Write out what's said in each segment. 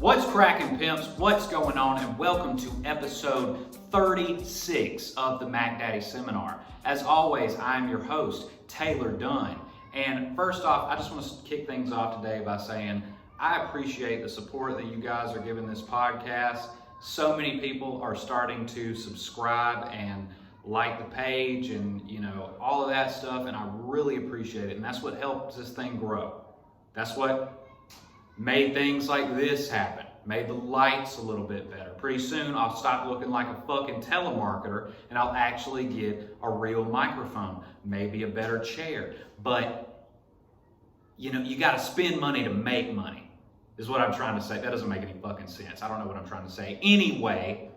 What's cracking, pimps? What's going on? And welcome to episode 36 of the Mac Daddy Seminar. As always, I'm your host, Taylor Dunn. And first off, I just want to kick things off today by saying I appreciate the support that you guys are giving this podcast. So many people are starting to subscribe and like the page and, all of that stuff. And I really appreciate it. And that's what helps this thing grow. That's what made things like this happen. Made the lights a little bit better. Pretty soon I'll stop looking like a fucking telemarketer and I'll actually get a real microphone, maybe a better chair. But, you got to spend money to make money, is what I'm trying to say. That doesn't make any fucking sense. I don't know what I'm trying to say. Anyway,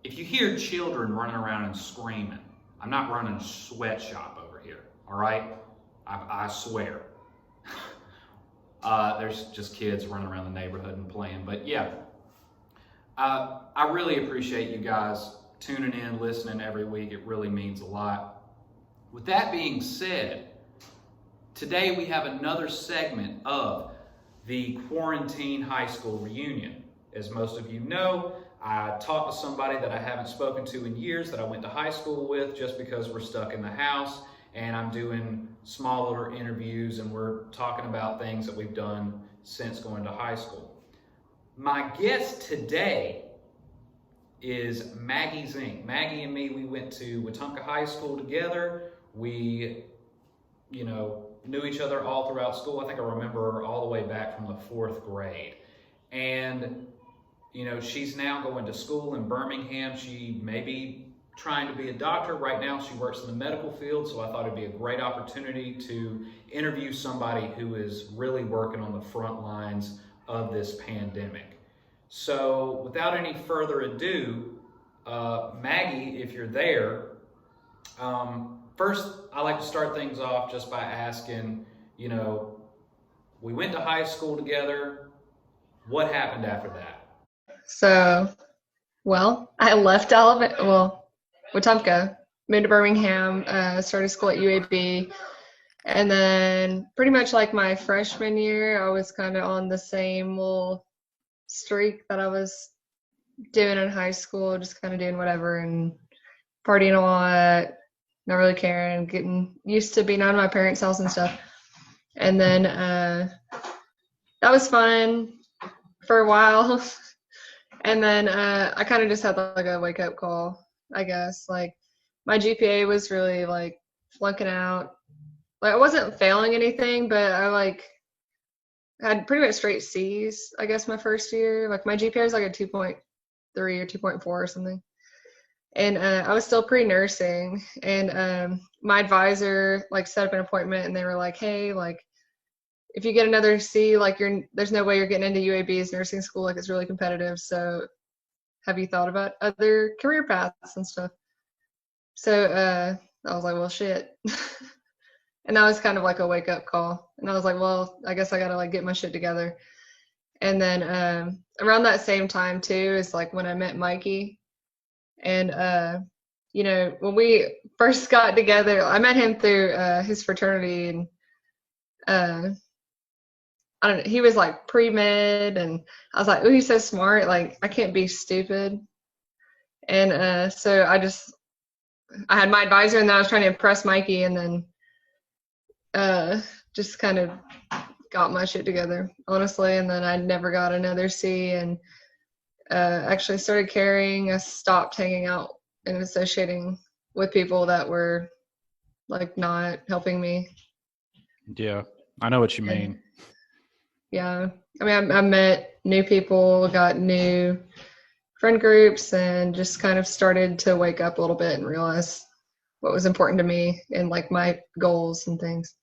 if you hear children running around and screaming, I'm not running a sweatshop over here, all right? I swear. There's just kids running around the neighborhood and playing. But yeah, I really appreciate you guys tuning in, listening every week. It really means a lot. With that being said, today we have another segment of the Quarantine High School Reunion. As most of you know, I talked to somebody that I haven't spoken to in years that I went to high school with just because we're stuck in the house. And I'm doing small little interviews and we're talking about things that we've done since going to high school. My guest today is Maggie Zink. Maggie and me, we went to Wetumpka High School together. We, knew each other all throughout school. I think I remember her all the way back from the 4th grade. And, she's now going to school in Birmingham. She may be trying to be a doctor. Right now she works in the medical field, so I thought it'd be a great opportunity to interview somebody who is really working on the front lines of this pandemic. So without any further ado, Maggie, if you're there, first I like to start things off just by asking, we went to high school together. What happened after that? So, I left Wetumpka, moved to Birmingham, started school at UAB, and then pretty much like my freshman year, I was kind of on the same little streak that I was doing in high school, just kind of doing whatever and partying a lot, not really caring, getting used to being out of my parents' house and stuff. And then that was fun for a while. And then I kind of just had like a wake-up call, I guess. Like, my GPA was really like flunking out. Like, I wasn't failing anything, but I had pretty much straight C's, I guess, my first year. Like, my GPA was like a 2.3 or 2.4 or something. And I was still pre-nursing. And my advisor set up an appointment, and they were like, hey, if you get another C, there's no way you're getting into UAB's nursing school. It's really competitive. So have you thought about other career paths and stuff? So I was like, well, shit. And that was kind of like a wake up call. And I was like, well, I guess I got to get my shit together. And then around that same time too is when I met Mikey. And, when we first got together, I met him through his fraternity, and I don't know, he was pre-med, and I was like, oh, he's so smart, I can't be stupid. And so I had my advisor, and then I was trying to impress Mikey, and then just kind of got my shit together, honestly. And then I never got another C, and actually started caring. I stopped hanging out and associating with people that were not helping me. Yeah, I know what you mean. Yeah, I mean, I met new people, got new friend groups, and just kind of started to wake up a little bit and realize what was important to me and my goals and things.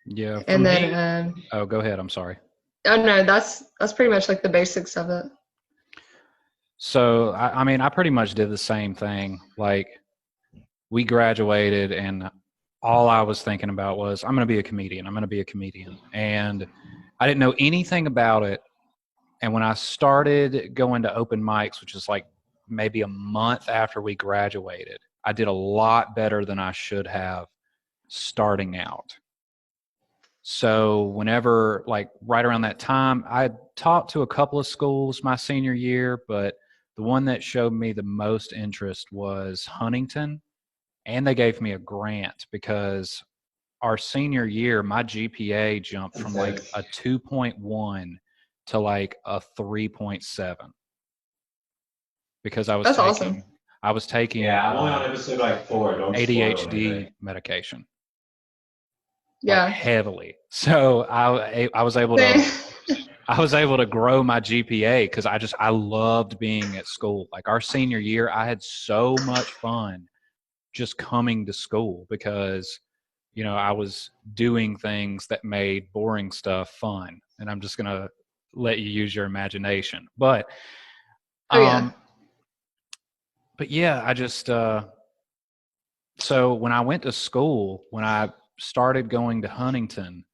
Yeah. And then oh, go ahead. I'm sorry. Oh no, that's pretty much the basics of it. So I pretty much did the same thing. We graduated, and all I was thinking about was, I'm going to be a comedian. I'm going to be a comedian. And I didn't know anything about it. And when I started going to open mics, which is maybe a month after we graduated, I did a lot better than I should have starting out. So whenever, like right around that time, I talked to a couple of schools my senior year, but the one that showed me the most interest was Huntington. And they gave me a grant because our senior year, my GPA jumped from like a 2.1 to like a 3.7 because That's awesome. I was taking Yeah, I'm only on episode like 4. Don't spoil ADHD anything. medication, like Yeah. heavily. So I was able to grow my GPA because I loved being at school. Like our senior year, I had so much fun just coming to school because, you know, I was doing things that made boring stuff fun. And I'm just going to let you use your imagination. But, Oh yeah. but yeah, I just, so when I went to school, when I started going to Huntington,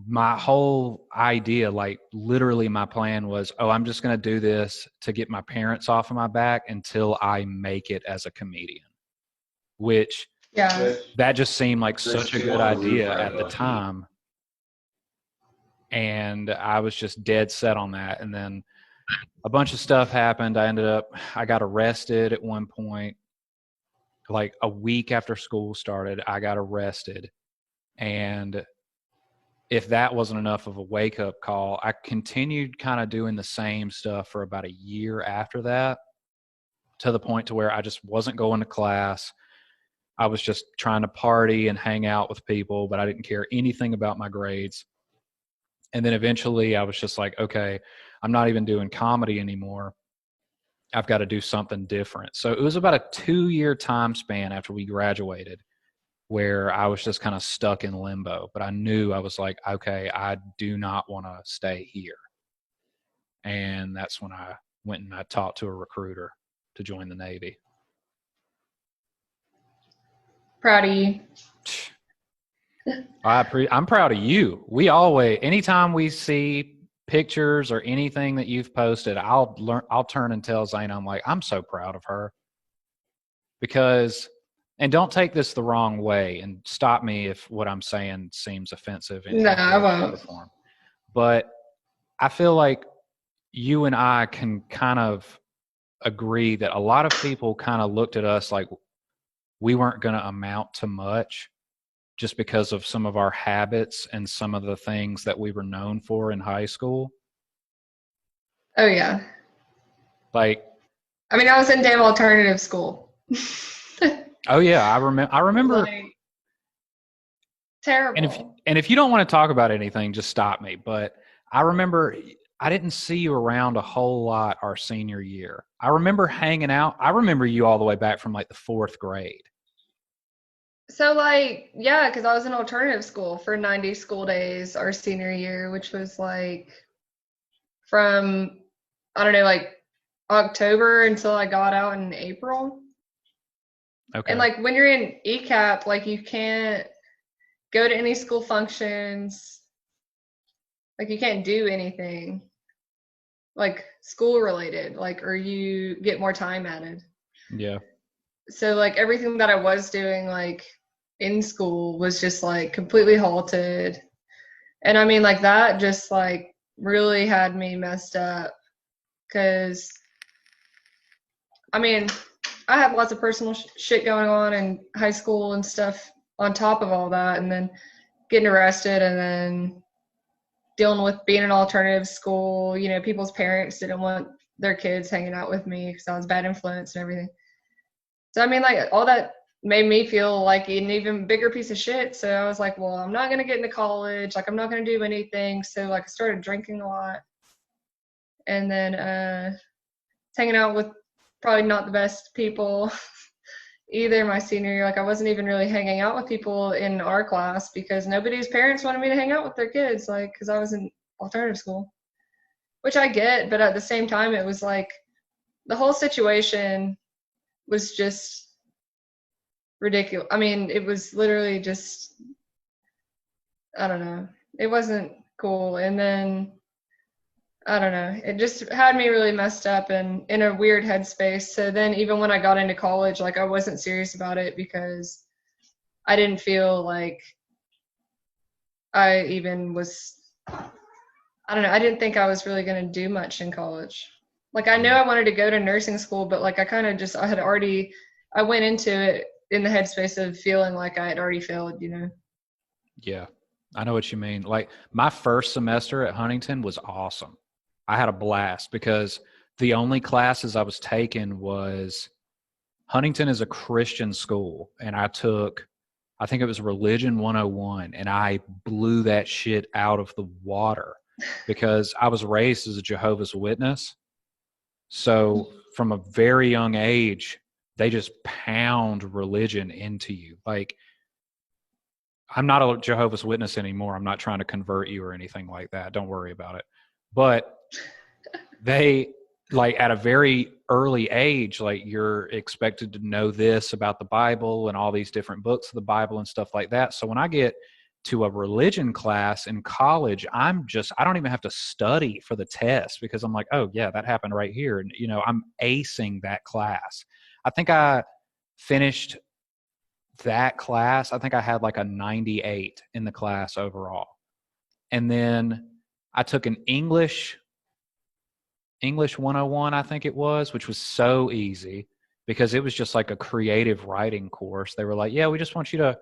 my whole idea, like literally my plan was, oh, I'm just going to do this to get my parents off of my back until I make it as a comedian, which Yeah. that just seemed like such a two good on the roof idea right at the above me. time. And I was just dead set on that. And then a bunch of stuff happened. I got arrested at one point, like a week after school started, I got arrested. And if that wasn't enough of a wake up call, I continued kind of doing the same stuff for about a year after that, to the point to where I just wasn't going to class. I was just trying to party and hang out with people, but I didn't care anything about my grades. And then eventually I was just like, okay, I'm not even doing comedy anymore. I've got to do something different. So it was about a 2-year time span after we graduated where I was just kind of stuck in limbo. But I knew, I was like, okay, I do not want to stay here. And that's when I went and I talked to a recruiter to join the Navy. Proud of you. I'm proud of you. We always, anytime we see pictures or anything that you've posted, I'll turn and tell Zaina, I'm like, I'm so proud of her. Because, and don't take this the wrong way and stop me if what I'm saying seems offensive in No, any I way, shape, won't. or form. But I feel like you and I can kind of agree that a lot of people kind of looked at us like we weren't going to amount to much just because of some of our habits and some of the things that we were known for in high school. Oh yeah. Like, I mean, I was in damn alternative school. oh yeah, I remember. Like, terrible. And if you don't want to talk about anything, just stop me. But I remember I didn't see you around a whole lot our senior year. I remember hanging out. I remember you all the way back from like the 4th grade. So like, yeah, because I was in alternative school for 90 school days our senior year, which was like from, I don't know, like October until I got out in April. Okay. And like when you're in ECAP, like you can't go to any school functions. Like you can't do anything like school related, like, or you get more time added. Yeah. So like everything that I was doing like in school was just like completely halted. And I mean like that just like really had me messed up because I mean I had lots of personal shit going on in high school and stuff on top of all that, and then getting arrested and then dealing with being in alternative school. You know, people's parents didn't want their kids hanging out with me because I was bad influence and everything. So I mean, like all that made me feel like an even bigger piece of shit. So I was like, well, I'm not gonna get into college. Like I'm not gonna do anything. So like I started drinking a lot, and then hanging out with probably not the best people either my senior year. Like I wasn't even really hanging out with people in our class because nobody's parents wanted me to hang out with their kids, like because I was in alternative school, which I get, but at the same time it was like the whole situation was just ridiculous. I mean, it was literally just, I don't know, it wasn't cool. And then I don't know, it just had me really messed up and in a weird headspace. So then even when I got into college, like I wasn't serious about it because I didn't feel like I even was, I don't know, I didn't think I was really going to do much in college. Like, I know I wanted to go to nursing school, but like, I went into it in the headspace of feeling like I had already failed, you know? Yeah, I know what you mean. Like my first semester at Huntington was awesome. I had a blast because the only classes I was taking was Huntington is a Christian school, and I think it was Religion 101, and I blew that shit out of the water because I was raised as a Jehovah's Witness. So from a very young age, they just pound religion into you. Like, I'm not a Jehovah's Witness anymore. I'm not trying to convert you or anything like that. Don't worry about it. But they, like, at a very early age, like, you're expected to know this about the Bible and all these different books of the Bible and stuff like that. So when I get to a religion class in college, I don't even have to study for the test because I'm like, oh yeah, that happened right here. And, you know, I'm acing that class. I think I finished that class. I think I had like a 98 in the class overall. And then I took an English 101, I think it was, which was so easy because it was just like a creative writing course. They were like, yeah, we just want you to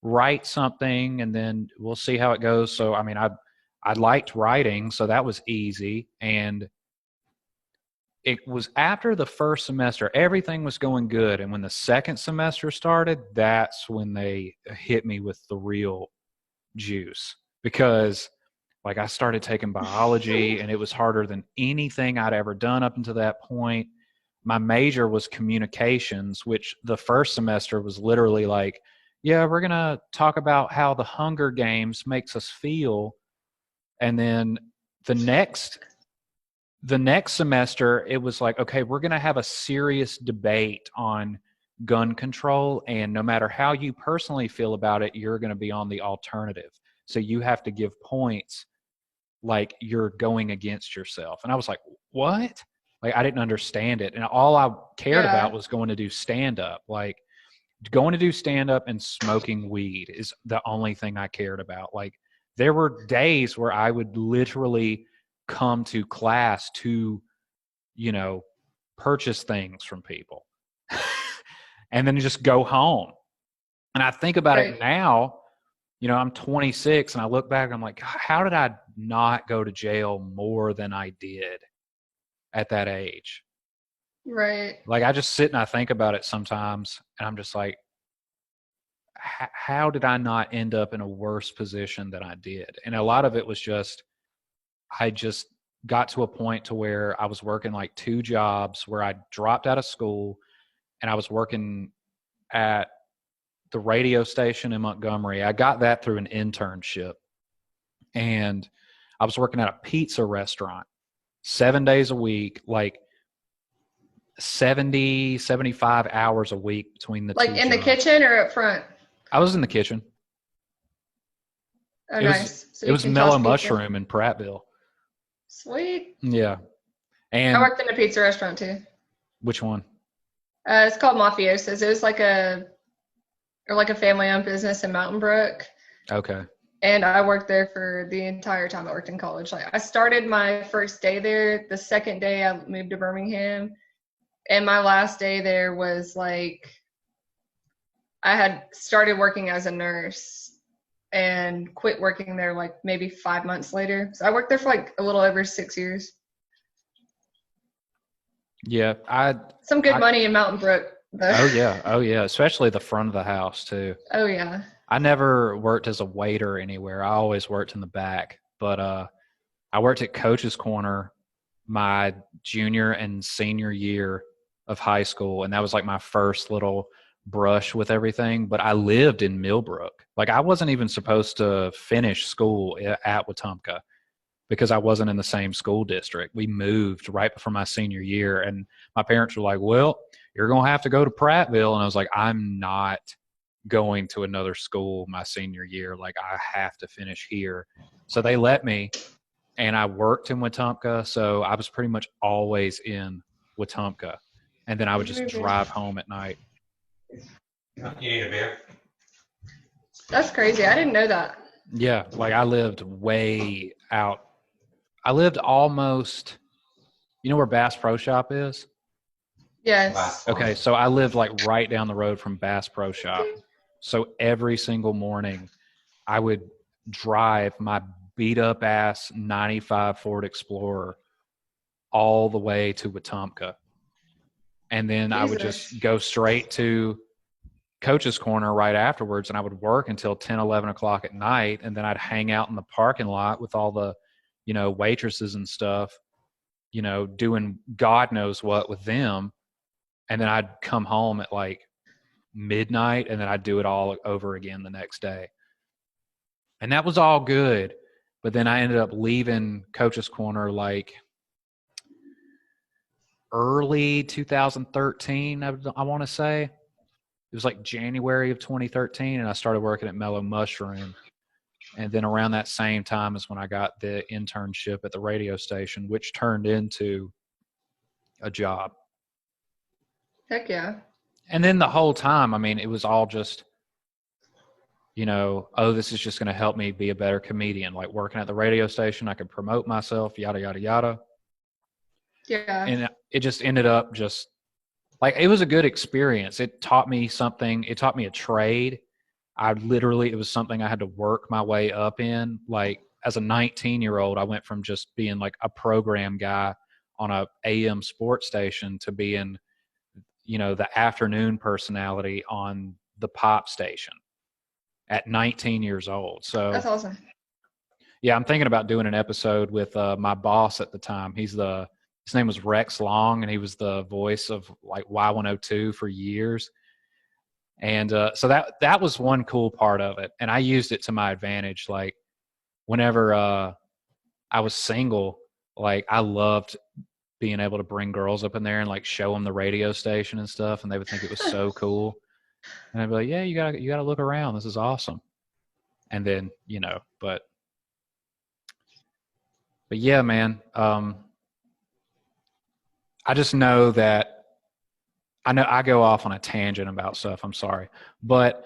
write something and then we'll see how it goes. So, I mean, I liked writing, so that was easy. And it was after the first semester, everything was going good. And when the second semester started, that's when they hit me with the real juice because like I started taking biology and it was harder than anything I'd ever done up until that point. My major was communications, which the first semester was literally like, yeah, we're going to talk about how the Hunger Games makes us feel. And then the next semester, it was like, okay, we're going to have a serious debate on gun control. And no matter how you personally feel about it, you're going to be on the alternative. So you have to give points like you're going against yourself. And I was like, what? Like, I didn't understand it. And all I cared about was going to do stand-up. Like, going to do stand-up and smoking weed is the only thing I cared about. Like, there were days where I would literally come to class to, you know, purchase things from people and then just go home. And I think about it now, you know, I'm 26 and I look back and I'm like, how did I not go to jail more than I did at that age? Right. Like, I just sit and I think about it sometimes and I'm just like, how did I not end up in a worse position than I did? And a lot of it was just, I just got to a point to where I was working like 2 jobs where I dropped out of school and I was working at the radio station in Montgomery. I got that through an internship. And I was working at a pizza restaurant 7 days a week, like 70, 75 hours a week between the like two in the jobs. kitchen or up front? I was in the kitchen. Oh, It nice. it was Mellow Mushroom in Prattville. Sweet. Yeah. I And worked in a pizza restaurant too. which one? It's called Mafioso's. It was like a family-owned business in Mountain Brook. Okay. And I worked there for the entire time I worked in college. Like, I started my first day there. The second day I moved to Birmingham. And my last day there was like, I had started working as a nurse and quit working there like maybe 5 months later. So I worked there for like a little over 6 years. Yeah. Some good money in Mountain Brook, though. Oh yeah. Especially the front of the house too. Oh yeah. I never worked as a waiter anywhere. I always worked in the back. But I worked at Coach's Corner my junior and senior year of high school, and that was like my first little brush with everything. But I lived in Millbrook. Like, I wasn't even supposed to finish school at Wetumpka because I wasn't in the same school district. We moved right before my senior year, and my parents were like, well, you're going to have to go to Prattville. And I was like, I'm not going to another school my senior year. Like, I have to finish here. So they let me, and I worked in Wetumpka. So I was pretty much always in Wetumpka. And then I would just drive home at night. You need a beer? That's crazy. I didn't know that. Yeah, like I lived way out. I lived almost, you know where Bass Pro Shop is? Yes. Okay, so I lived like right down the road from Bass Pro Shop. So every single morning I would drive my beat up ass 95 Ford Explorer all the way to Wetumpka. And then I would Jesus. just go straight to Coach's Corner right afterwards, and I would work until 10, 11 o'clock at night. And then I'd hang out in the parking lot with all the, waitresses and stuff, doing God knows what with them. And then I'd come home at like midnight, and then I'd do it all over again the next day. And that was all good. But then I ended up leaving Coach's Corner like early 2013, I want to say. It was like January of 2013, and I started working at Mellow Mushroom. And then around that same time is when I got the internship at the radio station, which turned into a job. Heck yeah. And then the whole time, I mean, it was all just, this is just going to help me be a better comedian. Like working at the radio station, I could promote myself, yada, yada, yada. Yeah. And it just ended up just like, it was a good experience. It taught me something. It taught me a trade. It was something I had to work my way up in. Like as a 19-year-old, I went from just being like a program guy on a AM sports station to being, the afternoon personality on the pop station at 19 years old. So That's awesome. yeah, I'm thinking about doing an episode with my boss at the time. His name was Rex Long, and he was the voice of like Y102 for years. And so that was one cool part of it. And I used it to my advantage. Like whenever I was single, like I loved being able to bring girls up in there and like show them the radio station and stuff. And they would think it was so cool. And I'd be like, yeah, you gotta look around. This is awesome. And then, but yeah, man, I just know that I go off on a tangent about stuff. I'm sorry, but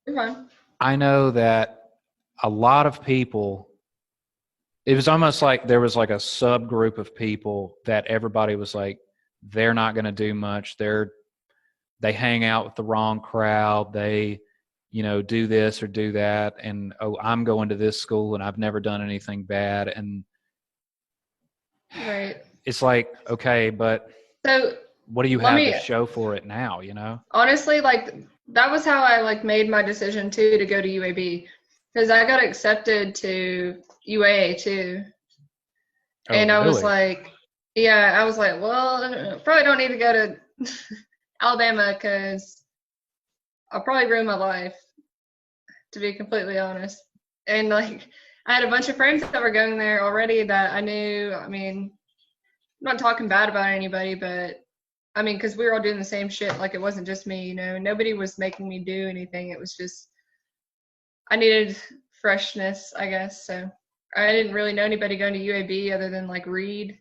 You're fine. I know that a lot of people, it was almost like there was like a subgroup of people that everybody was like, they're not going to do much. They hang out with the wrong crowd. They, do this or do that. And, oh, I'm going to this school and I've never done anything bad. And Right. it's like, okay, but So what do you have to show for it now, honestly, like that was how I like made my decision too to go to UAB, because I got accepted to UAA too. Oh, and I really? was like, yeah, I was like, well, probably don't need to go to Alabama because I'll probably ruin my life, to be completely honest. And like, I had a bunch of friends that were going there already that I knew. I mean, I'm not talking bad about anybody, but I mean, because we were all doing the same shit. Like, it wasn't just me, nobody was making me do anything. It was just, I needed freshness, I guess. So I didn't really know anybody going to UAB other than like Reed.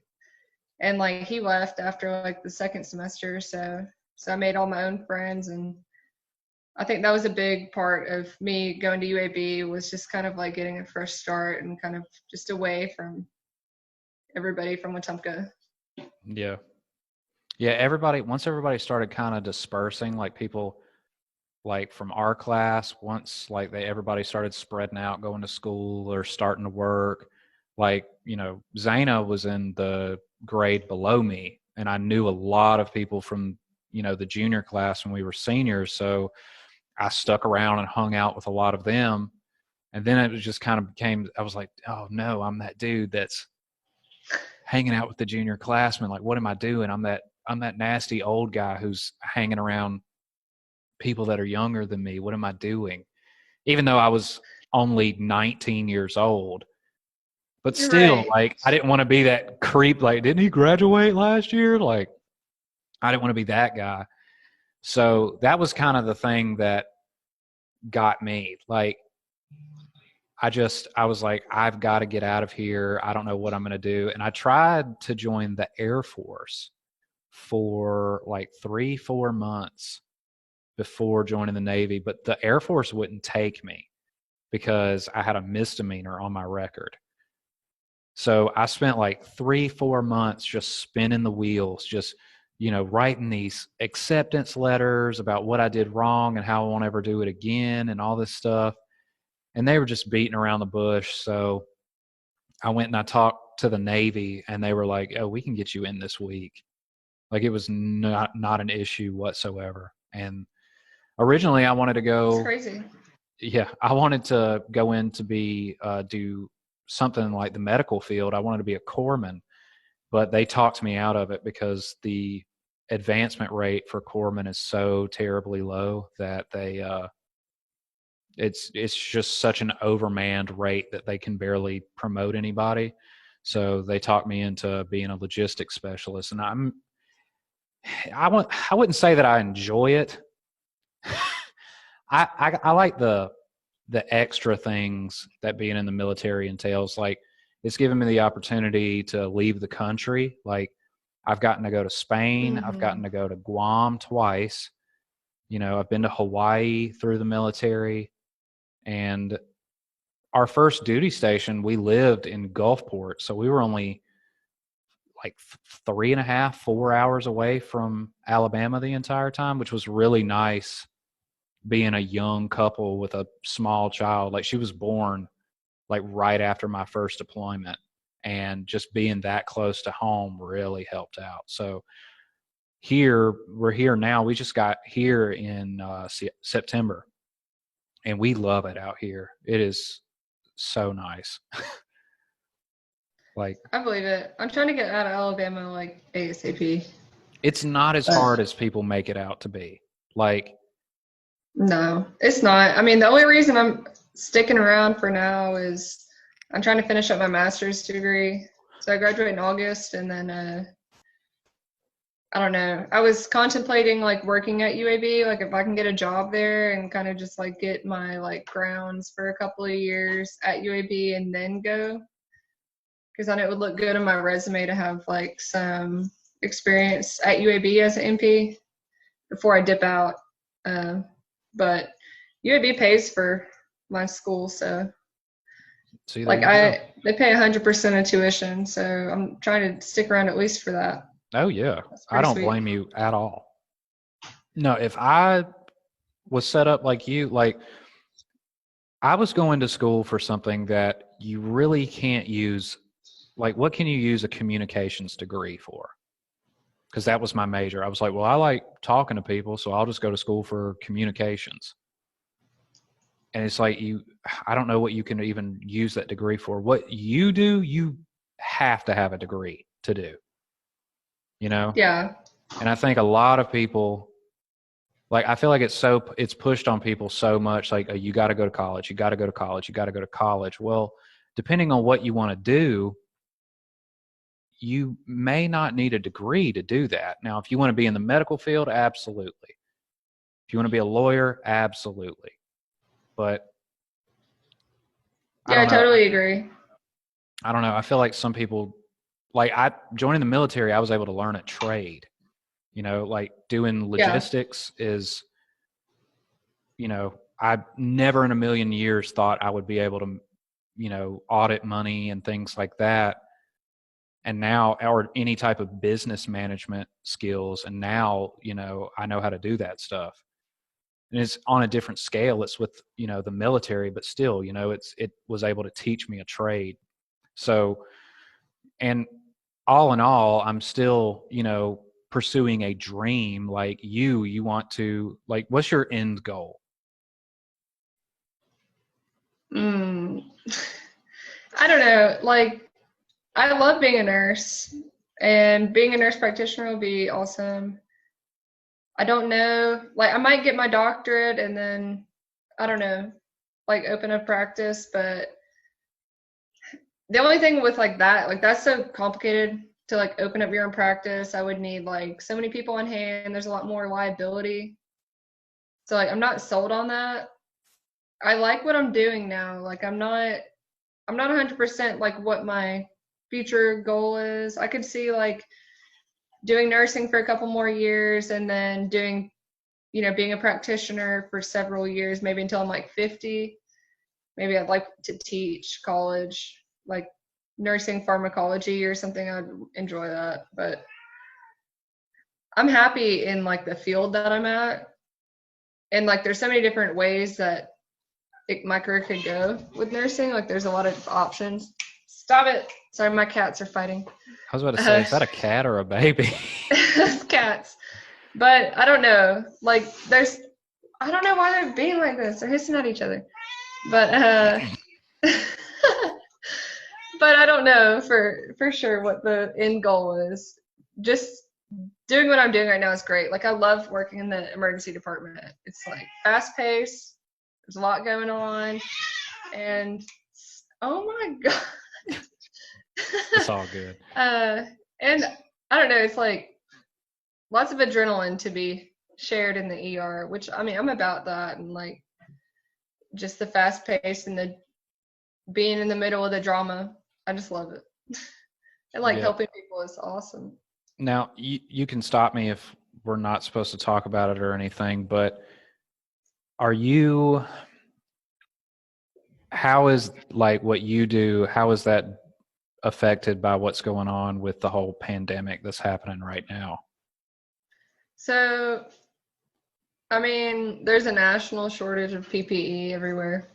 And like, he left after like the second semester. So I made all my own friends. And I think that was a big part of me going to UAB, was just kind of like getting a fresh start and kind of just away from everybody from Wetumpka. Yeah. Once everybody started kind of dispersing, like people like from our class, once like everybody started spreading out, going to school or starting to work, like, Zaina was in the grade below me, and I knew a lot of people from, the junior class when we were seniors. So I stuck around and hung out with a lot of them. And then it was just kind of I was like, oh no, I'm that dude that's hanging out with the junior classmen. Like, what am I doing? I'm that nasty old guy who's hanging around people that are younger than me. What am I doing? Even though I was only 19 years old. But You're still, right. like, I didn't want to be that creep. Like, didn't he graduate last year? Like, I didn't want to be that guy. So that was kind of the thing that got me. Like, I was like, I've got to get out of here. I don't know what I'm going to do. And I tried to join the Air Force for like 3-4 months before joining the Navy, but the Air Force wouldn't take me. because I had a misdemeanor on my record. So I spent like 3-4 months just spinning the wheels, just, writing these acceptance letters about what I did wrong and how I won't ever do it again and all this stuff. And they were just beating around the bush. So I went and I talked to the Navy, and they were like, "Oh, we can get you in this week." Like, it was not an issue whatsoever. And originally I wanted to It's go, crazy. I wanted to go in to do something like the medical field. I wanted to be a corpsman, but they talked me out of it because the advancement rate for corpsmen is so terribly low that it's just such an overmanned rate that they can barely promote anybody. So they talked me into being a logistics specialist, and I wouldn't say that I enjoy it. I like the extra things that being in the military entails. Like, it's given me the opportunity to leave the country. Like, I've gotten to go to Spain. I've gotten to go to Guam twice. I've been to Hawaii through the military. And our first duty station, we lived in Gulfport. So we were only like 3.5, 4 hours away from Alabama the entire time, which was really nice, being a young couple with a small child. Like, she was born like right after my first deployment, and just being that close to home really helped out. So we're here now. We just got here in September, and we love it out here. It is so nice. Like, I believe it. I'm trying to get out of Alabama like ASAP. it's not as hard as people make it out to be. Like, No, it's not. I mean, the only reason I'm sticking around for now is I'm trying to finish up my master's degree. So I graduate in August, and then I don't know. I was contemplating like working at UAB, like if I can get a job there and kind of just like get my like grounds for a couple of years at UAB and then go. Because I know it would look good on my resume to have like some experience at UAB as an MP before I dip out. But UAB pays for my school, so see, like they pay 100% of tuition, so I'm trying to stick around at least for that. Oh yeah, That's I pretty don't sweet. blame you at all. No, if I was set up like you, like, I was going to school for something that you really can't use. Like, what can you use a communications degree for? Because that was my major. I was like, well, I like talking to people, so I'll just go to school for communications. And it's like, I don't know what you can even use that degree for. What you do, you have to have a degree to do, Yeah. And I think a lot of people, like, I feel like it's pushed on people so much, like, you got to go to college, you got to go to college, you got to go to college. Well, depending on what you want to do, you may not need a degree to do that. Now, if you want to be in the medical field, absolutely. If you want to be a lawyer, absolutely. But Yeah, I totally agree. I don't know. I feel like some people, like, joining the military, I was able to learn a trade. Like, doing logistics is, I never in a million years thought I would be able to, audit money and things like that. And now, or any type of business management skills. And now, I know how to do that stuff. And it's on a different scale. It's with, the military, but still, it was able to teach me a trade. So, and all in all, I'm still, pursuing a dream. Like, you want to, like, what's your end goal? I don't know. Like, I love being a nurse, and being a nurse practitioner will be awesome. I don't know. Like, I might get my doctorate and then, I don't know, like, open a practice. But the only thing with like that, like, that's so complicated to like open up your own practice. I would need like so many people on hand. There's a lot more liability. So like, I'm not sold on that. I like what I'm doing now. Like, I'm not 100% like what my future goal is. I could see like doing nursing for a couple more years and then doing, being a practitioner for several years, maybe until I'm like 50, maybe I'd like to teach college, like nursing pharmacology or something. I'd enjoy that. But I'm happy in like the field that I'm at. And like there's so many different ways that my career could go with nursing. Like there's a lot of options. Stop it. Sorry, my cats are fighting. I was about to say, is that a cat or a baby? Cats. But I don't know. Like I don't know why they're being like this. They're hissing at each other. But but I don't know for sure what the end goal is. Just doing what I'm doing right now is great. Like I love working in the emergency department. It's like fast paced. There's a lot going on. And oh my God. It's all good. And I don't know, it's like lots of adrenaline to be shared in the ER, which I mean, I'm about that, and like just the fast pace and the being in the middle of the drama. I just love it. And like helping people is awesome. Now, you can stop me if we're not supposed to talk about it or anything, but how is like what you do, how is that affected by what's going on with the whole pandemic that's happening right now? So, I mean, there's a national shortage of PPE everywhere.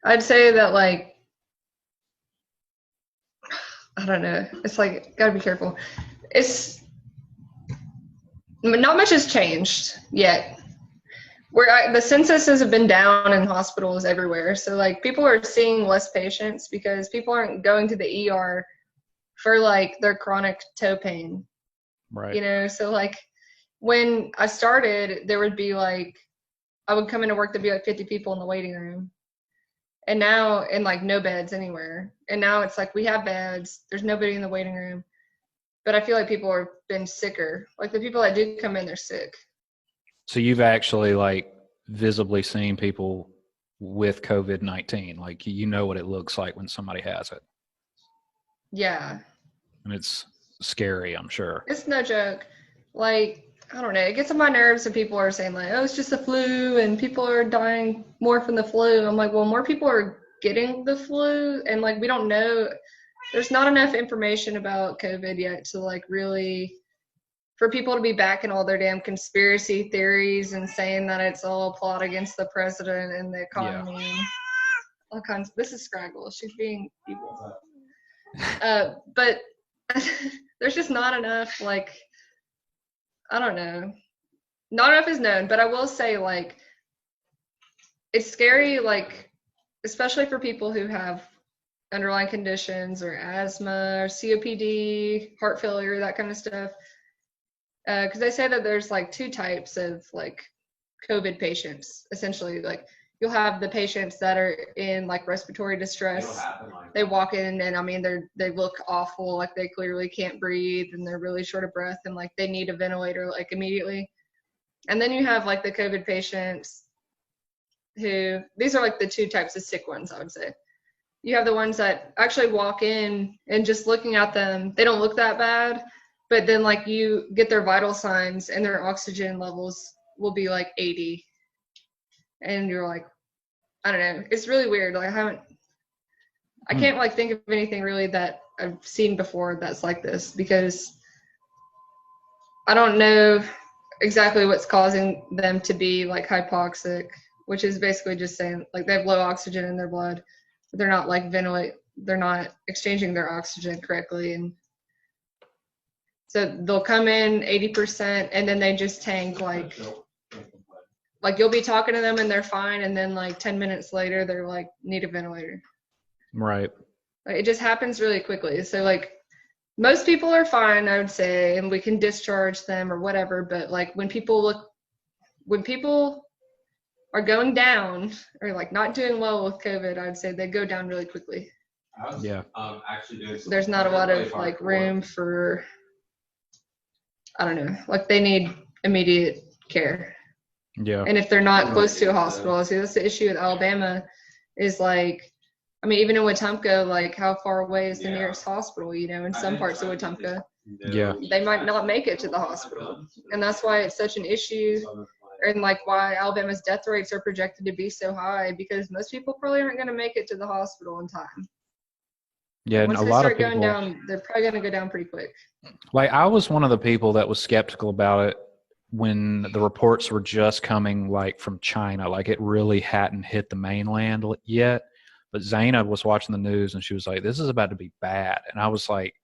I'd say that like, I don't know, it's like, gotta be careful. It's not much has changed yet. The censuses have been down in hospitals everywhere. So like people are seeing less patients because people aren't going to the ER for like their chronic toe pain. Right. You know, so like when I started, there would be like, I would come into work, there'd be like 50 people in the waiting room. And now, and like no beds anywhere. And now it's like we have beds, there's nobody in the waiting room. But I feel like people have been sicker. Like the people that do come in, they're sick. So you've actually like visibly seen people with COVID-19, like you know what it looks like when somebody has it. Yeah. And it's scary, I'm sure. It's no joke. Like, I don't know, it gets on my nerves when people are saying like, oh, it's just the flu and people are dying more from the flu. I'm like, well, more people are getting the flu, and like we don't know, there's not enough information about COVID yet to like really, for people to be backing all their damn conspiracy theories and saying that it's all a plot against the president and the economy and all kinds. This is Scraggle. She's being evil. But there's just not enough, like, I don't know. Not enough is known, but I will say, like, it's scary, like, especially for people who have underlying conditions or asthma or COPD, heart failure, that kind of stuff. Because they say that there's like two types of like COVID patients, essentially. Like you'll have the patients that are in like respiratory distress. They walk in and I mean they look awful, like they clearly can't breathe and they're really short of breath and like they need a ventilator like immediately. And then you have like the COVID patients who, these are like the two types of sick ones, I would say. You have the ones that actually walk in and just looking at them, they don't look that bad. But then, like, you get their vital signs and their oxygen levels will be, like, 80. And you're like, I don't know. It's really weird. Like, I can't, like, think of anything really that I've seen before that's like this because I don't know exactly what's causing them to be, like, hypoxic, which is basically just saying, like, they have low oxygen in their blood. But they're not, like, they're not exchanging their oxygen correctly. And so they'll come in 80% and then they just tank like you'll be talking to them and they're fine. And then like 10 minutes later, they're like, need a ventilator. Right. Like, it just happens really quickly. So like most people are fine, I would say, and we can discharge them or whatever. But like when people are going down or like not doing well with COVID, I would say they go down really quickly. Yeah. There's not a lot of like room for, I don't know, like they need immediate care. Yeah. And if they're not close to a hospital, see, that's the issue with Alabama is like, I mean, even in Wetumpka, like how far away is the nearest hospital, you know, in some parts of Wetumpka, Yeah. they might not make it to the hospital. And that's why it's such an issue. and like why Alabama's death rates are projected to be so high, because most people probably aren't going to make it to the hospital in time. Yeah, and Once a they lot of start going people, down, they're probably going to go down pretty quick. like I was one of the people that was skeptical about it when the reports were just coming like from China, like it really hadn't hit the mainland yet. But Zaina was watching the news and she was like, "This is about to be bad," and I was like,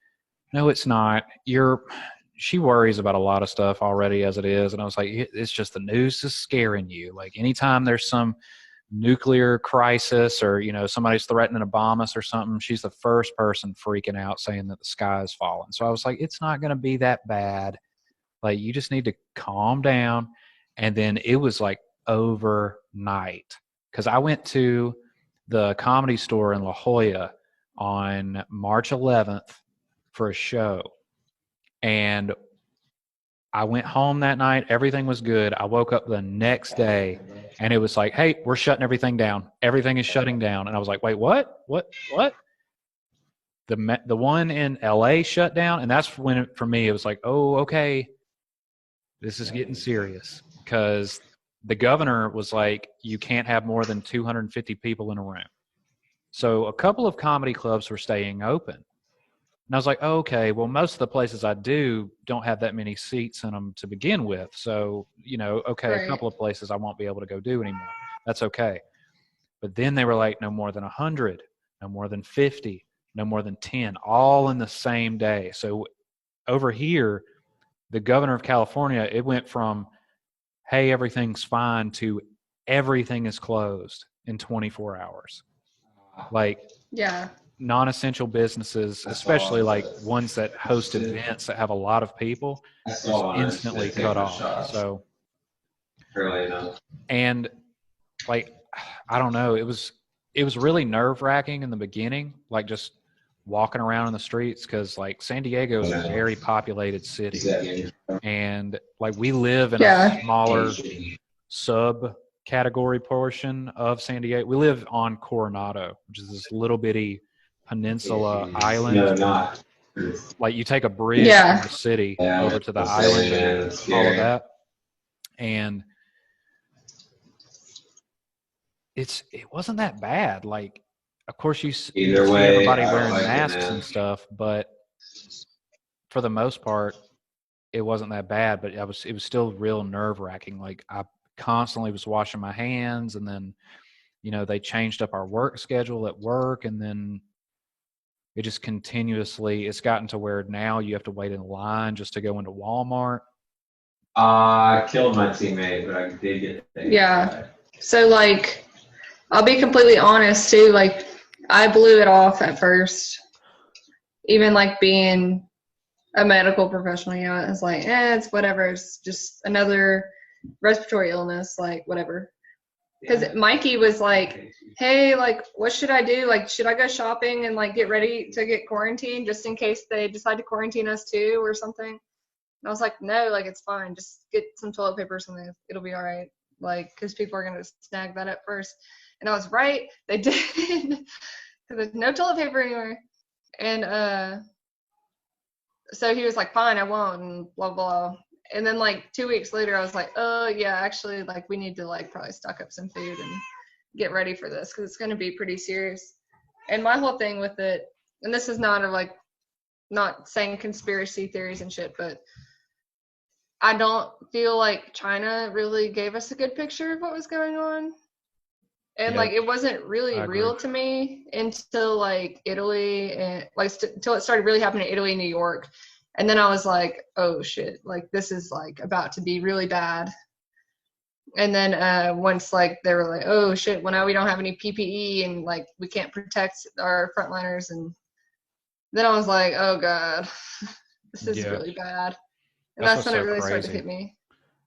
"No, it's not. She worries about a lot of stuff already as it is," and I was like, "It's just the news is scaring you. Like anytime there's some nuclear crisis or somebody's threatening to bomb us or something, she's the first person freaking out saying that the sky is falling." So I was like, "It's not going to be that bad. Like you just need to calm down." And then it was like overnight, because I went to the Comedy Store in La Jolla on March 11th for a show, and I went home that night. Everything was good. I woke up the next day and it was like, "Hey, we're shutting everything down. Everything is shutting down." And I was like, "Wait, what? What?" The one in LA shut down. And that's when for me, it was like, "Oh, okay, this is getting serious." Because the governor was like, "You can't have more than 250 people in a room." So a couple of comedy clubs were staying open. And I was like, oh, okay, well, most of the places I do don't have that many seats in them to begin with. So, okay, a Right. couple of places I won't be able to go do anymore. That's okay. But then they were like, no more than 100, no more than 50, no more than 10, all in the same day. So over here, the governor of California, it went from, hey, everything's fine, to everything is closed in 24 hours. Like, Yeah. non-essential businesses, especially like ones that host events that have a lot of people, just instantly cut off. So, and like, I don't know, it was really nerve-wracking in the beginning, like just walking around in the streets, because like San Diego is a very populated city, and like we live in a smaller sub-category portion of San Diego. We live on Coronado, which is this little bitty peninsula island. Like you take a bridge from the city over to the island and all of that, and it wasn't that bad. Like, of course you see everybody wearing masks and stuff, but for the most part it wasn't that bad. But it was still real nerve-wracking. Like I constantly was washing my hands, and then they changed up our work schedule at work, and then it just continuously, it's gotten to where now you have to wait in line just to go into Walmart. I killed my teammate, but I did get the Yeah. So like, I'll be completely honest too. Like, I blew it off at first. Even like being a medical professional, it's like, it's whatever. It's just another respiratory illness, like whatever. Because Mikey was like, hey, like, what should I do? Like, should I go shopping and like get ready to get quarantined just in case they decide to quarantine us too or something? And I was like, no, like, it's fine. Just get some toilet paper or something. It'll be all right. Like, because people are going to snag that up first. And I was right. They did. Because there's no toilet paper anywhere. And so he was like, fine, I won't, and blah, blah. And then like 2 weeks later, I was like, oh yeah, actually, like we need to like probably stock up some food and get ready for this, because it's going to be pretty serious. And my whole thing with it, and this is not saying conspiracy theories and shit, but I don't feel like China really gave us a good picture of what was going on. And like it wasn't really real to me until like Italy, and like until it started really happening in Italy and New York. And then I was like, oh shit, like this is like about to be really bad. And then once like they were like, oh shit, well now we don't have any PPE and like we can't protect our frontliners. And then I was like, oh god, this is really bad. And that's when it really started to hit me.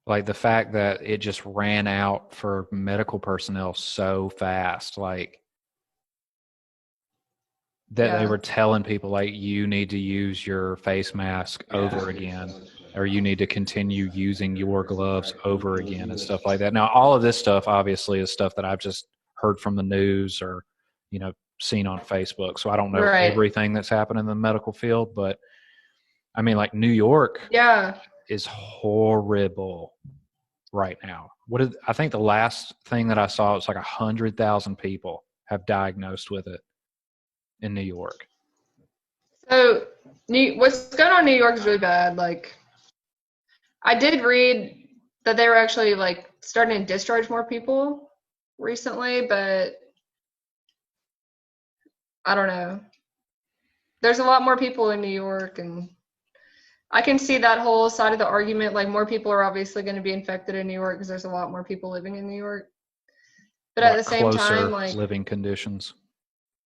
Like the fact that it just ran out for medical personnel so fast, like that they were telling people like, you need to use your face mask over again, or you need to continue using your gloves over again and stuff like that. Now, all of this stuff obviously is stuff that I've just heard from the news or, seen on Facebook. So I don't know everything that's happened in the medical field, but I mean, like New York is horrible. right now. I think the last thing that I saw was like 100,000 people have diagnosed with it in New York. So what's going on in New York is really bad. Like, I did read that they were actually like starting to discharge more people recently, but I don't know. There's a lot more people in New York, and I can see that whole side of the argument. Like, more people are obviously going to be infected in New York because there's a lot more people living in New York. But at the same time, like, living conditions.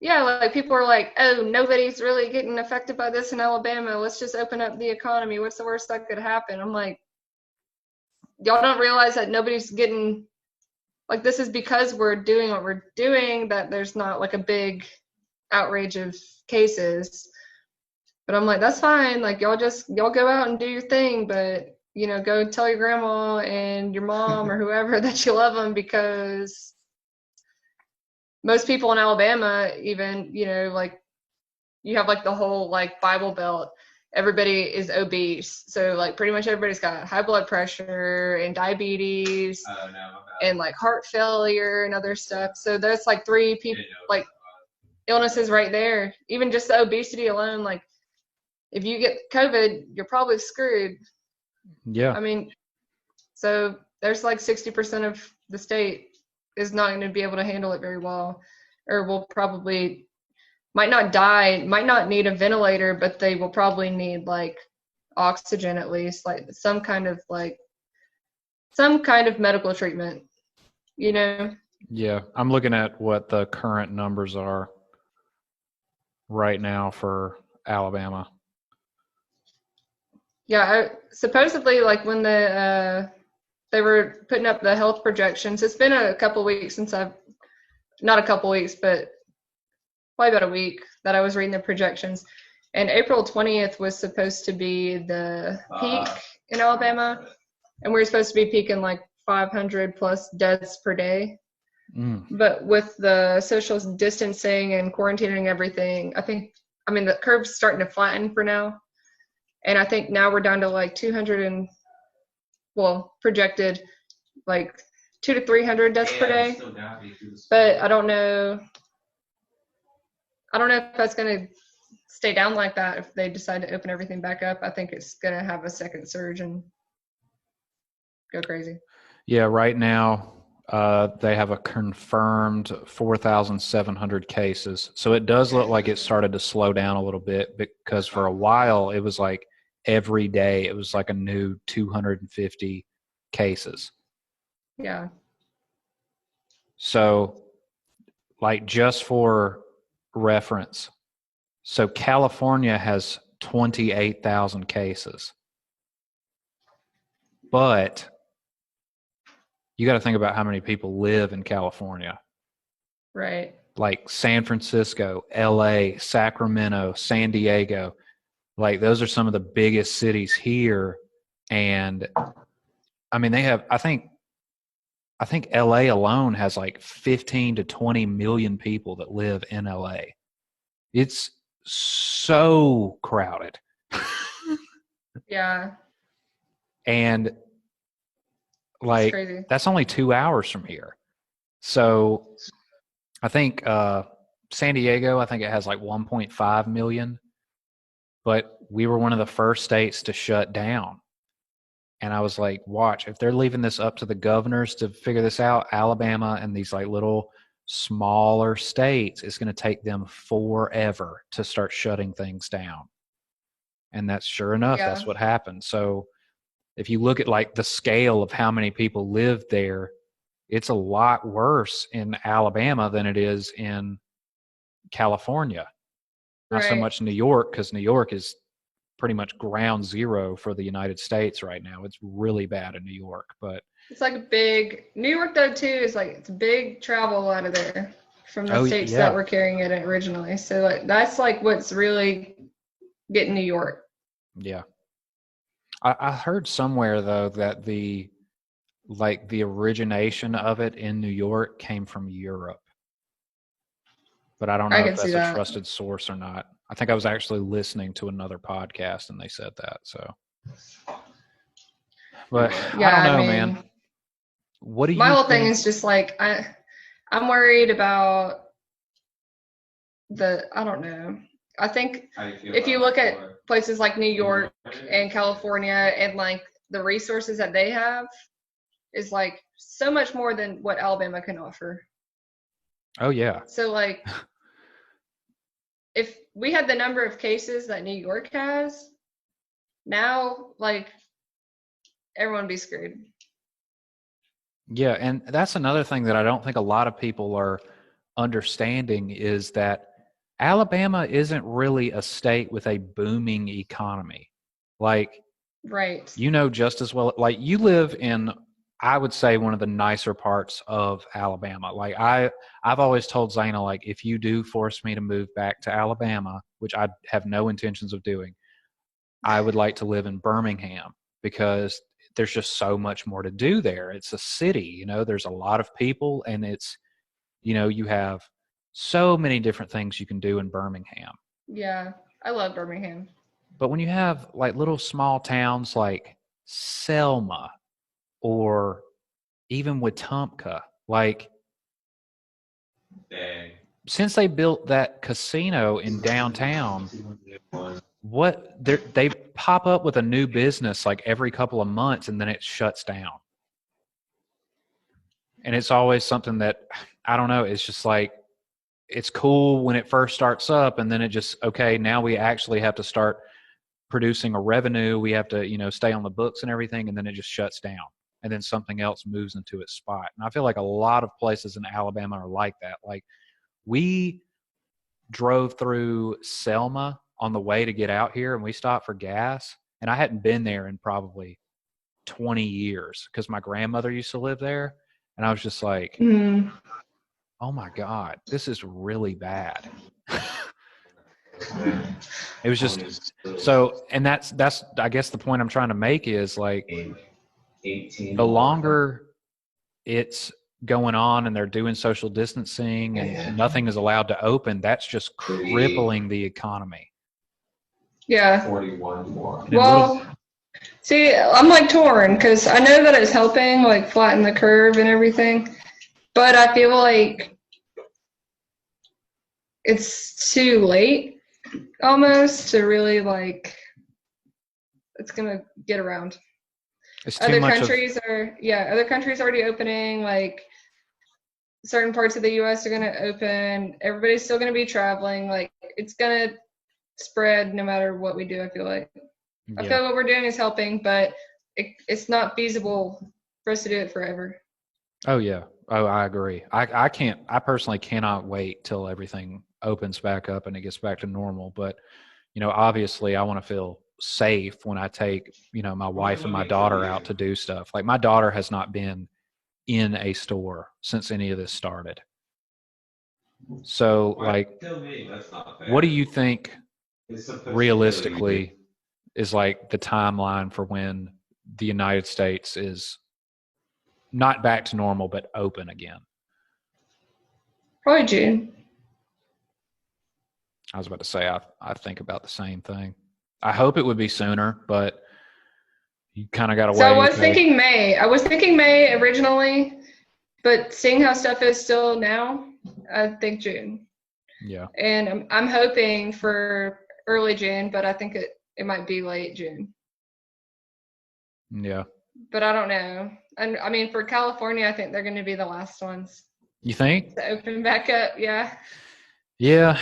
Yeah, like people are like, oh, nobody's really getting affected by this in Alabama. Let's just open up the economy. What's the worst that could happen? I'm like, y'all don't realize that nobody's getting, like, this is because we're doing what we're doing, that there's not like a big outrage of cases. But I'm like, that's fine. Like, y'all go out and do your thing, but, you know, go tell your grandma and your mom or whoever that you love them, because most people in Alabama, even, you know, like, you have like the whole like Bible Belt, everybody is obese. So like pretty much everybody's got high blood pressure and diabetes and like heart failure and other stuff. So there's like three people, like illnesses right there. Even just the obesity alone, like if you get COVID, you're probably screwed. Yeah. I mean, so there's like 60% of the state is not going to be able to handle it very well, or will probably might not die, might not need a ventilator, but they will probably need like oxygen, at least like some kind of medical treatment, you know? Yeah. I'm looking at what the current numbers are right now for Alabama. Yeah, supposedly like when they were putting up the health projections, it's been a couple weeks since not a couple weeks, but probably about a week that I was reading the projections. And April 20th was supposed to be the peak in Alabama. And we were supposed to be peaking like 500 plus deaths per day. But with the social distancing and quarantining everything, the curve's starting to flatten for now. And I think now we're down to like 200 projected like 200 to 300 deaths per day. But I don't know if that's going to stay down like that if they decide to open everything back up. I think it's going to have a second surge and go crazy. Yeah, right now they have a confirmed 4,700 cases. So it does look like it started to slow down a little bit, because for a while it was like every day it was like a new 250 cases. Yeah. So like just for reference, so California has 28,000 cases, but you got to think about how many people live in California. Right. Like San Francisco, LA, Sacramento, San Diego, like those are some of the biggest cities here. And I mean, they have, I think LA alone has like 15 to 20 million people that live in LA. It's so crowded. Yeah. And like, that's only 2 hours from here. So I think San Diego, I think it has like 1.5 million, but we were one of the first states to shut down. And I was like, watch, if they're leaving this up to the governors to figure this out, Alabama and these like little smaller states, it's going to take them forever to start shutting things down. And that's sure enough, that's what happened. So if you look at like the scale of how many people live there, it's a lot worse in Alabama than it is in California. Not so much New York, because New York is pretty much ground zero for the United States right now. It's really bad in New York, but it's like a big New York though too is like it's big travel out of there from the states that were carrying it originally. So like that's like what's really getting New York. Yeah. I heard somewhere though that the origination of it in New York came from Europe. But I don't know if that's a trusted source or not. I think I was actually listening to another podcast and they said that. So, but yeah, I don't know, man. what do you My whole thing think? is just like I'm worried about I don't know. I think How do you feel if you about look at Florida? places like New York and California and like the resources that they have is like so much more than what Alabama can offer. Oh yeah. So like if we had the number of cases that New York has, now like everyone would be screwed. Yeah, and that's another thing that I don't think a lot of people are understanding is that Alabama isn't really a state with a booming economy. Like, Right. you know just as well, like you live in, I would say, one of the nicer parts of Alabama. Like I've always told Zaina, like, if you do force me to move back to Alabama, which I have no intentions of doing, I would like to live in Birmingham because there's just so much more to do there. It's a city, you know, there's a lot of people, and it's, you know, you have so many different things you can do in Birmingham. Yeah. I love Birmingham. But when you have like little small towns like Selma or even Wetumpka, like Dang. since they built that casino in downtown, they pop up with a new business like every couple of months, and then it shuts down. And it's always something that, I don't know, it's just like, it's cool when it first starts up, and then it just, okay, now we actually have to start producing a revenue. We have to, you know, stay on the books and everything, and then it just shuts down. And then something else moves into its spot. And I feel like a lot of places in Alabama are like that. Like, we drove through Selma on the way to get out here, and we stopped for gas. And I hadn't been there in probably 20 years because my grandmother used to live there. And I was just like, oh my God, this is really bad. It was just so, and that's I guess the point I'm trying to make is like, 18. the longer it's going on and they're doing social distancing and nothing is allowed to open, that's just crippling the economy. Yeah. 41 more. And what Well, see, I'm like torn because I know that it's helping like flatten the curve and everything, but I feel like it's too late almost to really like it's gonna get around. it's too Other much countries other countries are already opening, like certain parts of the US are gonna open, everybody's still gonna be traveling, like it's gonna spread no matter what we do, I feel like. I feel like what we're doing is helping, but it's not feasible for us to do it forever. Oh yeah. Oh, I agree. I personally cannot wait till everything opens back up and it gets back to normal. But, you know, obviously I want to feel safe when I take, you know, my wife and my daughter out to do stuff. Like, my daughter has not been in a store since any of this started. So like, Kill me. That's not fair. what do you think It's supposed to kill you. realistically is like the timeline for when the United States is not back to normal, but open again? Probably June. I was about to say, I think about the same thing. I hope it would be sooner, but you kind of got to wait. So I was thinking May. I was thinking May originally, but seeing how stuff is still now, I think June. Yeah. And I'm hoping for early June, but I think it might be late June. Yeah. But I don't know. And I mean, for California, I think they're going to be the last ones You think? to open back up. Yeah. Yeah.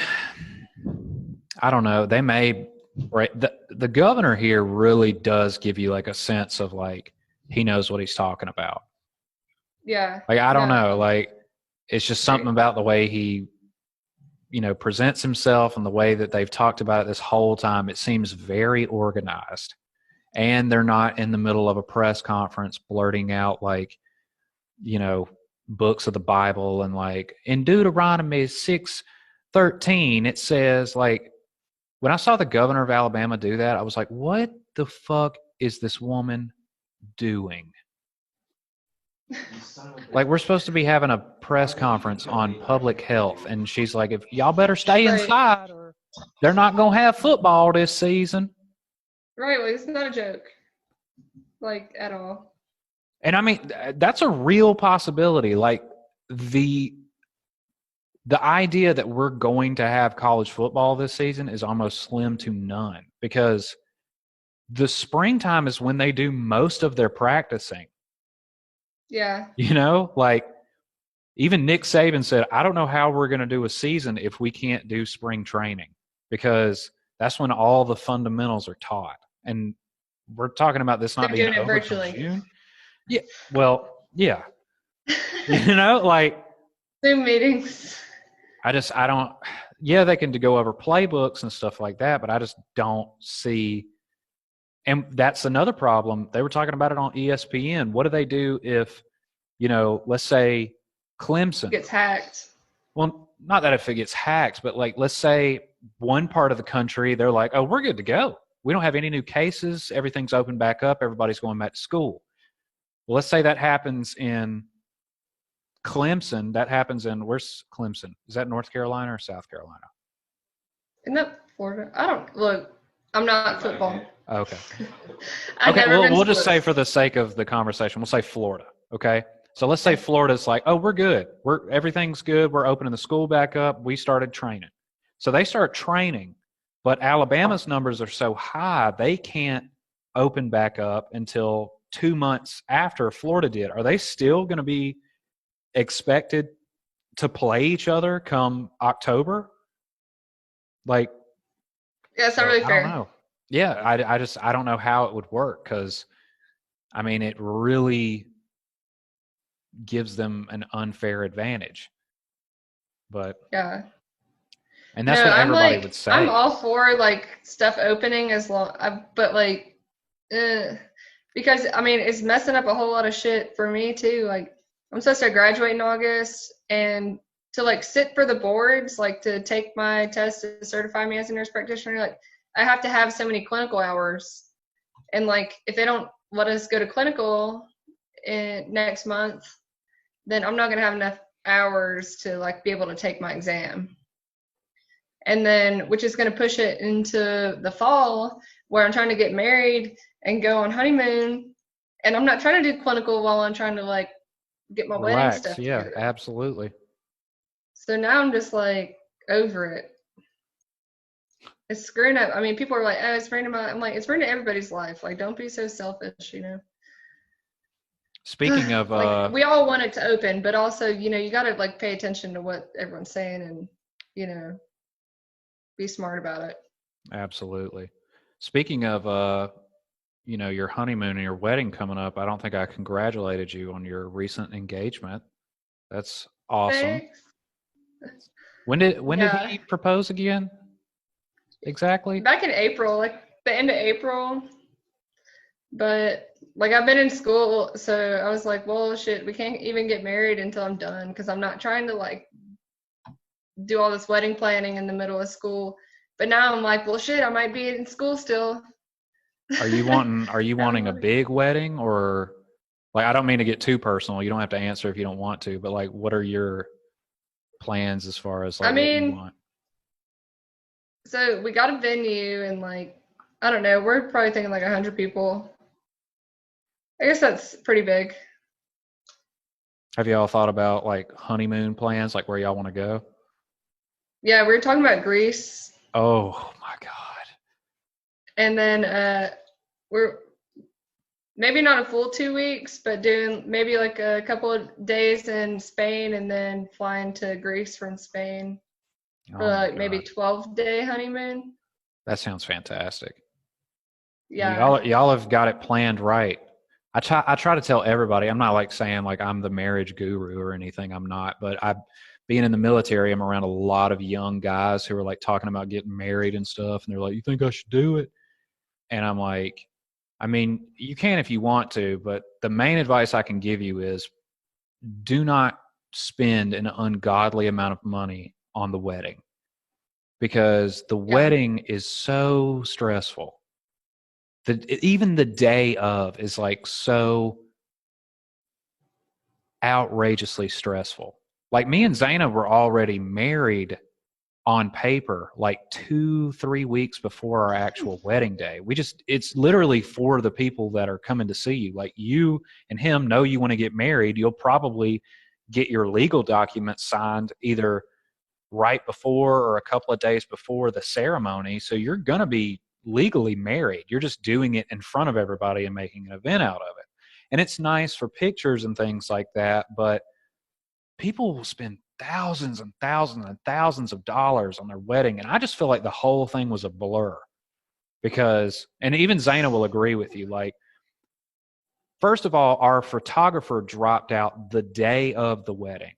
I don't know. They may. Right. The governor here really does give you like a sense of like, he knows what he's talking about. Yeah. Like, I don't No. know. Like, it's just something about the way he, you know, presents himself and the way that they've talked about it this whole time. It seems very organized. And they're not in the middle of a press conference blurting out like, you know, books of the Bible and like in Deuteronomy 6:13 it says, like, when I saw the governor of Alabama do that, I was like, what the fuck is this woman doing? Like, we're supposed to be having a press conference on public health, and she's like, if y'all better stay Right. inside or they're not going to have football this season. Right. Well, it's not a joke. Like, at all. And I mean, that's a real possibility. Like the idea that we're going to have college football this season is almost slim to none, because the springtime is when they do most of their practicing. Yeah. You know, like even Nick Saban said, I don't know how we're going to do a season if we can't do spring training, because that's when all the fundamentals are taught. And we're talking about this not They're being doing it over till virtually. June. Yeah. Well, yeah. You know, like Zoom meetings. I don't, yeah, they can go over playbooks and stuff like that, but I just don't see. And that's another problem. They were talking about it on ESPN. What do they do if, let's say Clemson Gets hacked. Well, not that if it gets hacked, but like, let's say one part of the country, they're like, oh, we're good to go. We don't have any new cases. Everything's open back up. Everybody's going back to school. Well, let's say that happens in Clemson. That happens in, where's Clemson? Is that North Carolina or South Carolina? Isn't that Florida? I don't look. I'm not football. Okay. I've Okay, never been we'll just say sports. for the sake of the conversation, we'll say Florida. Okay. So let's say Florida's like, oh, we're good. Everything's good. We're opening the school back up. We started training. So they start training, but Alabama's numbers are so high, they can't open back up until 2 months after Florida did. Are they still going to be expected to play each other come October? Like, Yeah, it's not really I fair. don't know. Yeah, I don't know how it would work, because, I mean, it really gives them an unfair advantage. But Yeah. and that's No, what I'm everybody like, would say. I'm all for like stuff opening as long, but like, because I mean, it's messing up a whole lot of shit for me too. Like, I'm supposed to graduate in August, and to like sit for the boards, like to take my test to certify me as a nurse practitioner, like I have to have so many clinical hours, and like if they don't let us go to clinical next month, then I'm not gonna have enough hours to like be able to take my exam. And then, which is going to push it into the fall where I'm trying to get married and go on honeymoon. And I'm not trying to do clinical while I'm trying to like get my wedding Relax. stuff Yeah, together. absolutely. So now I'm just like over it. It's screwing up. I mean, people are like, oh, it's ruining my, I'm like, it's ruining everybody's life. Like, don't be so selfish, you know? Speaking of, like, we all want it to open, but also, you know, you got to like pay attention to what everyone's saying and, you know, be smart about it. absolutely. Speaking of, your honeymoon and your wedding coming up, I don't think I congratulated you on your recent engagement. That's awesome. Thanks. When did Yeah. he propose again? Exactly. Back in April, like the end of April. But like I've been in school, so I was like, well, shit, we can't even get married until I'm done, because I'm not trying to like do all this wedding planning in the middle of school. But now I'm like, well, shit, I might be in school still. Are you wanting a big wedding, or like, I don't mean to get too personal. You don't have to answer if you don't want to, but like, what are your plans as far as like I what you mean, want? so we got a venue, and like, I don't know, we're probably thinking like 100 people. I guess that's pretty big. Have y'all thought about like honeymoon plans, like where y'all want to go? Yeah, we were talking about Greece, Oh my God. and then we're maybe not a full 2 weeks, but doing maybe like a couple of days in Spain and then flying to Greece from Spain for Oh my like maybe God. 12-day honeymoon. That sounds fantastic. Yeah. Y'all have got it planned right. I try to tell everybody, I'm not like saying like I'm the marriage guru or anything. I'm not, but being in the military, I'm around a lot of young guys who are like talking about getting married and stuff. And they're like, you think I should do it? And I'm like, I mean, you can if you want to, but the main advice I can give you is do not spend an ungodly amount of money on the wedding, because the wedding is so stressful. Even the day of is like so outrageously stressful. Like me and Zaina were already married on paper like 2-3 weeks before our actual wedding day. It's literally for the people that are coming to see you. Like, you and him know you want to get married. You'll probably get your legal documents signed either right before or a couple of days before the ceremony. So you're going to be legally married. You're just doing it in front of everybody and making an event out of it. And it's nice for pictures and things like that, but people will spend thousands and thousands and thousands of dollars on their wedding. And I just feel like the whole thing was a blur because, and even Zaina will agree with you, like, first of all, our photographer dropped out the day of the wedding.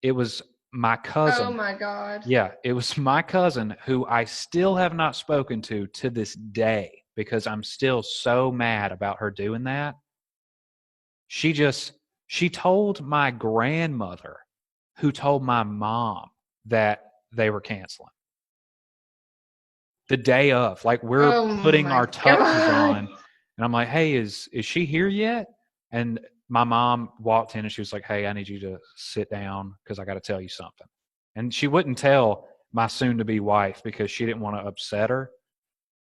It was my cousin. Oh my God. Yeah, it was my cousin who I still have not spoken to this day because I'm still so mad about her doing that. She told my grandmother, who told my mom that they were canceling. The day of, like, we're putting our tuxes on, and I'm like, hey, is she here yet? And my mom walked in and she was like, hey, I need you to sit down because I got to tell you something. And she wouldn't tell my soon-to-be wife because she didn't want to upset her.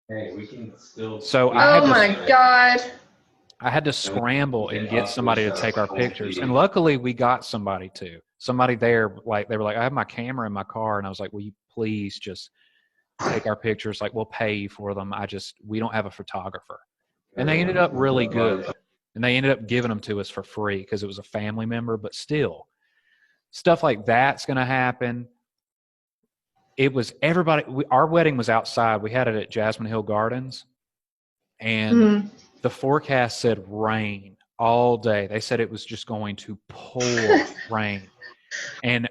Hey, we can still. So Oh my God. I had to scramble and get somebody to take our pictures. And luckily we got somebody there. Like, they were like, I have my camera in my car. And I was like, will you please just take our pictures? Like, we'll pay you for them. We don't have a photographer. And they ended up really good. And they ended up giving them to us for free because it was a family member, but still stuff like that's going to happen. It was everybody. Our wedding was outside. We had it at Jasmine Hill Gardens, and the forecast said rain all day. They said it was just going to pour rain. And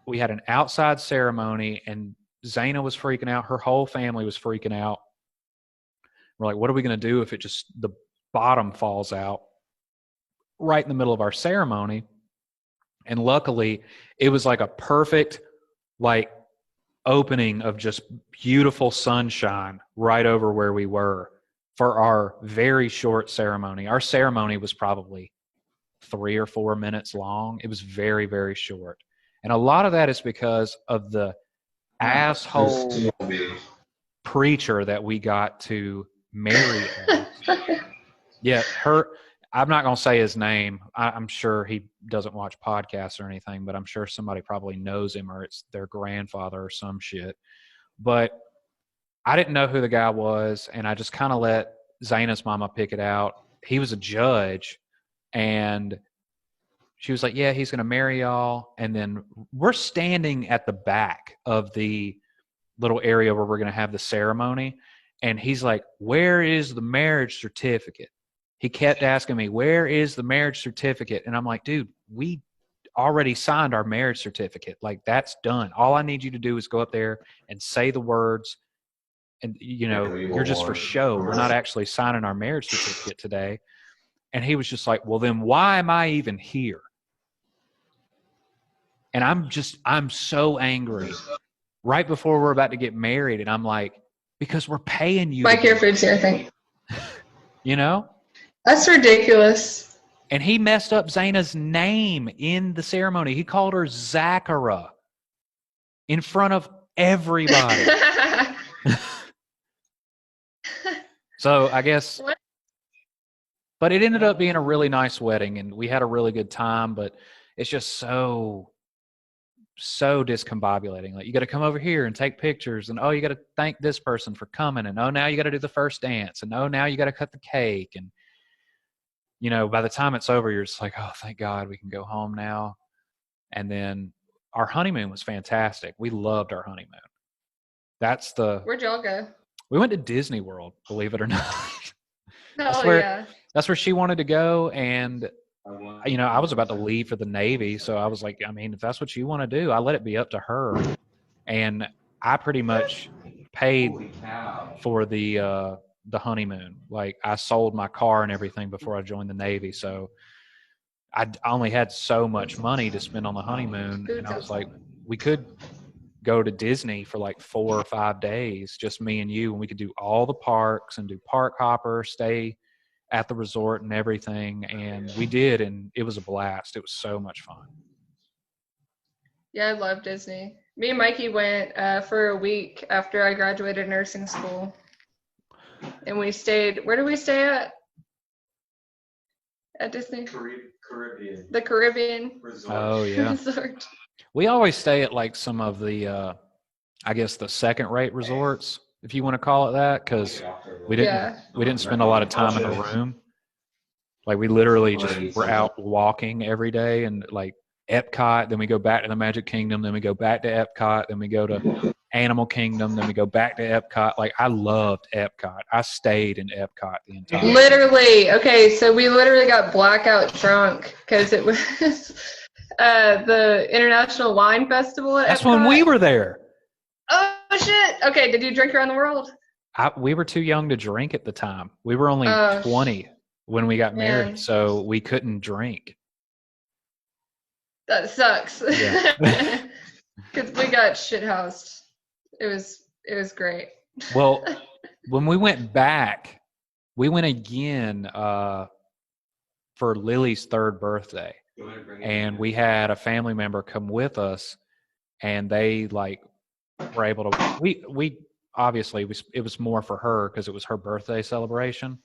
we had an outside ceremony, and Zaina was freaking out. Her whole family was freaking out. We're like, what are we going to do if the bottom falls out right in the middle of our ceremony? And luckily, it was like a perfect, like, opening of just beautiful sunshine right over where we were for our very short ceremony. Our ceremony was probably 3 or 4 minutes long. It was very, very short. And a lot of that is because of the asshole preacher that we got to marry us. Yeah, I'm not going to say his name. I'm sure he doesn't watch podcasts or anything, but I'm sure somebody probably knows him or it's their grandfather or some shit. But I didn't know who the guy was, and I just kind of let Zaina's mama pick it out. He was a judge, and she was like, yeah, he's going to marry y'all. And then we're standing at the back of the little area where we're going to have the ceremony, and he's like, where is the marriage certificate? He kept asking me, where is the marriage certificate? And I'm like, dude, we already signed our marriage certificate. Like, that's done. All I need you to do is go up there and say the words. And, you're just for show. We're not actually signing our marriage certificate today. And he was just like, well, then why am I even here? And I'm so angry right before we're about to get married. And I'm like, because we're paying you. Mike, your food's here, I think. That's ridiculous. And he messed up Zaina's name in the ceremony. He called her Zachara in front of everybody. So I guess, but it ended up being a really nice wedding, and we had a really good time, but it's just so discombobulating. Like, you got to come over here and take pictures, and, oh, you got to thank this person for coming, and, oh, now you got to do the first dance, and, oh, now you got to cut the cake. And, by the time it's over, you're just like, oh, thank God we can go home now. And then our honeymoon was fantastic. We loved our honeymoon. Where'd y'all go? We went to Disney World, believe it or not. That's where she wanted to go. And, I was about to leave for the Navy. So I was like, I mean, if that's what you want to do, I let it be up to her. And I pretty much paid for the honeymoon. Like, I sold my car and everything before I joined the Navy. So I only had so much money to spend on the honeymoon. And I was like, we could go to Disney for like 4 or 5 days, just me and you, and we could do all the parks and do park hopper, stay at the resort and everything. And we did, and it was a blast. It was so much fun. Yeah, I love Disney. Me and Mikey went for a week after I graduated nursing school. And we stayed, where did we stay at? At Disney? Caribbean The Caribbean resort. Oh yeah. Resort. We always stay at like some of the, I guess the second-rate resorts, if you want to call it that, because we didn't spend a lot of time in a room. Like we literally just were out walking every day, and like Epcot, then we go back to the Magic Kingdom, then we go back to Epcot, then we go to Animal Kingdom, then we go back to Epcot. Like I loved Epcot. I stayed in Epcot the entire time. Literally. Okay, so we literally got blackout drunk because it was the International Wine Festival at That's Epcot. when we were there. Oh, shit. Okay, did you drink around the world? We were too young to drink at the time. We were only 20 when we got married, man. so we couldn't drink. That sucks. Yeah. Because we got shithoused. It was great. Well, when we went back, we went again for Lily's 3rd birthday, and we had a family member come with us, and they like were able to. We obviously it was more for her because it was her birthday celebration,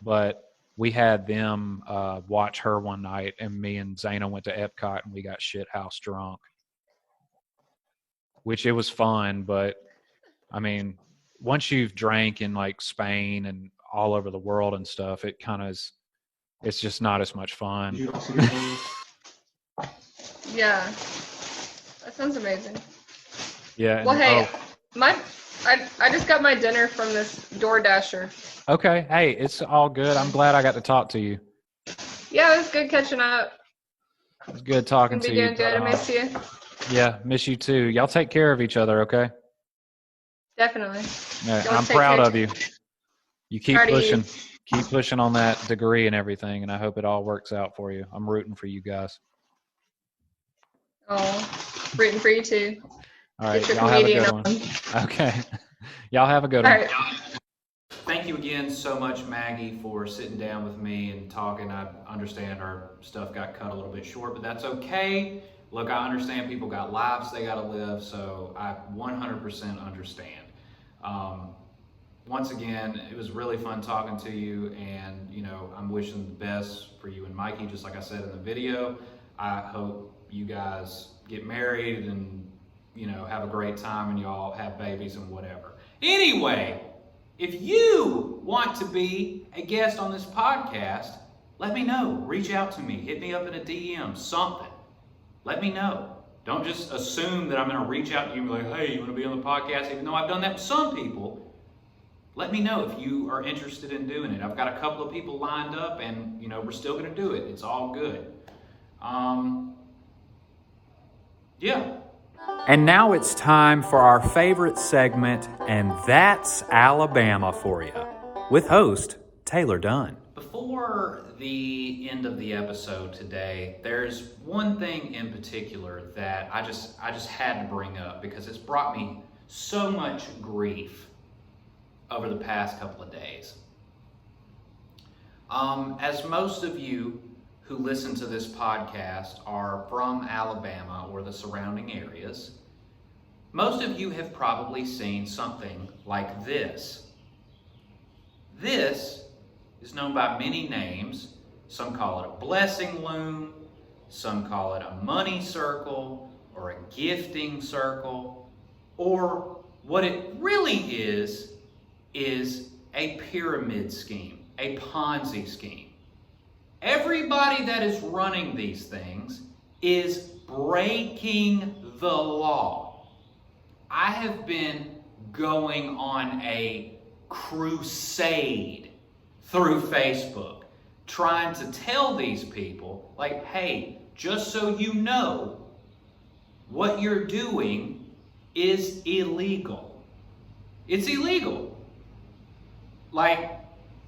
but we had them watch her one night, and me and Zana went to Epcot, and we got shithouse drunk, which it was fun, but I mean, once you've drank in like Spain and all over the world and stuff, it kind of is, it's just not as much fun. Yeah. That sounds amazing. Yeah. Well, hey, I just got my dinner from this DoorDasher. Okay. Hey, it's all good. I'm glad I got to talk to you. Yeah, it was good catching up. It was good talking Be to you. doing good. I miss you. Yeah, miss you too. Y'all take care of each other, okay? Definitely. Yeah, Y'all I'm take proud care of you. You keep Proud of you. pushing. Keep pushing on that degree and everything, and I hope it all works out for you. I'm rooting for you guys. Oh, rooting for you too. All right, Get your y'all have a comedian good one. Okay. Y'all have a good All one. right. Thank you again so much, Maggie, for sitting down with me and talking. I understand our stuff got cut a little bit short, but that's okay. Look, I understand people got lives they got to live, so I 100% understand. Once again, it was really fun talking to you, and you know, I'm wishing the best for you and Mikey, just like I said in the video. I hope you guys get married and you know, have a great time and y'all have babies and whatever. Anyway, if you want to be a guest on this podcast, let me know. Reach out to me. Hit me up in a DM, something. Let me know. Don't just assume that I'm going to reach out to you and be like, hey, you want to be on the podcast? Even though I've done that with some people. Let me know if you are interested in doing it. I've got a couple of people lined up and, you know, we're still going to do it. It's all good. Yeah. And now it's time for our favorite segment, and that's Alabama for you, with host Taylor Dunn. Before the end of the episode today, there's one thing in particular that I just had to bring up because it's brought me so much grief over the past couple of days. As most of you who listen to this podcast are from Alabama or the surrounding areas, most of you have probably seen something like this. This is known by many names. Some call it a blessing loom, some call it a money circle or a gifting circle, or what it really is a pyramid scheme, a Ponzi scheme. Everybody that is running these things is breaking the law. I have been going on a crusade through Facebook, trying to tell these people, like, hey, just so you know, what you're doing is illegal. It's illegal. Like,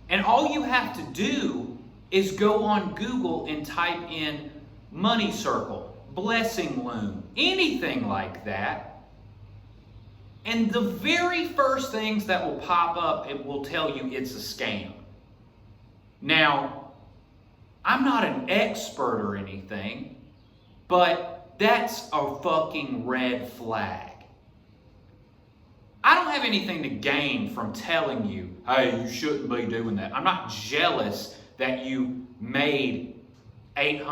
and all you have to do is go on Google and type in money circle, blessing loom, anything like that. And the very first things that will pop up, it will tell you it's a scam. Now, I'm not an expert or anything, but that's a fucking red flag. I don't have anything to gain from telling you, hey, you shouldn't be doing that. I'm not jealous that you made $800,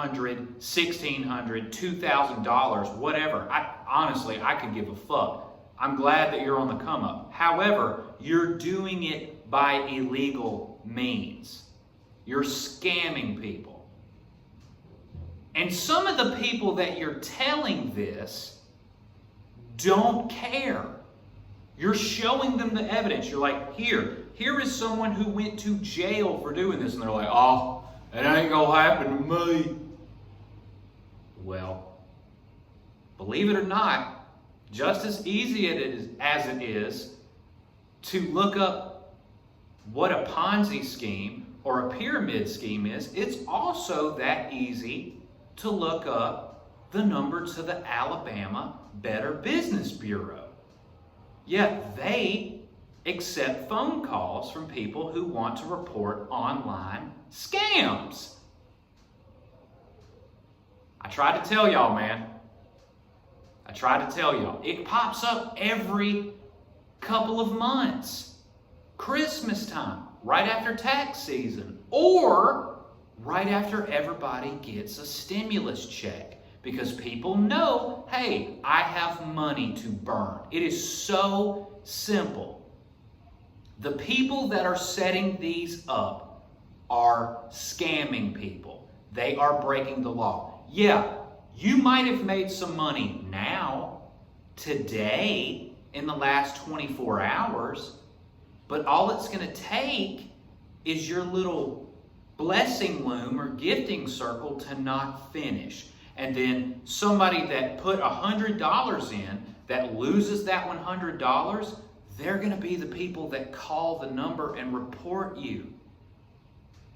$1,600, $2,000, whatever. Honestly, I could give a fuck. I'm glad that you're on the come up. However, you're doing it by illegal means. You're scamming people. And some of the people that you're telling this don't care. You're showing them the evidence. You're like, here is someone who went to jail for doing this. And they're like, oh, it ain't gonna happen to me. Well, believe it or not, just as easy as it is to look up what a Ponzi scheme or a pyramid scheme is, it's also that easy to look up the number to the Alabama Better Business Bureau. Yeah, they accept phone calls from people who want to report online scams. I tried to tell y'all, man. I tried to tell y'all. It pops up every couple of months. Christmas time, right after tax season, or right after everybody gets a stimulus check. Because people know, hey, I have money to burn. It is so simple. The people that are setting these up are scamming people. They are breaking the law. Yeah, you might have made some money now, today, in the last 24 hours, but all it's going to take is your little blessing loom or gifting circle to not finish. And then somebody that put $100 in that loses that $100, they're going to be the people that call the number and report you.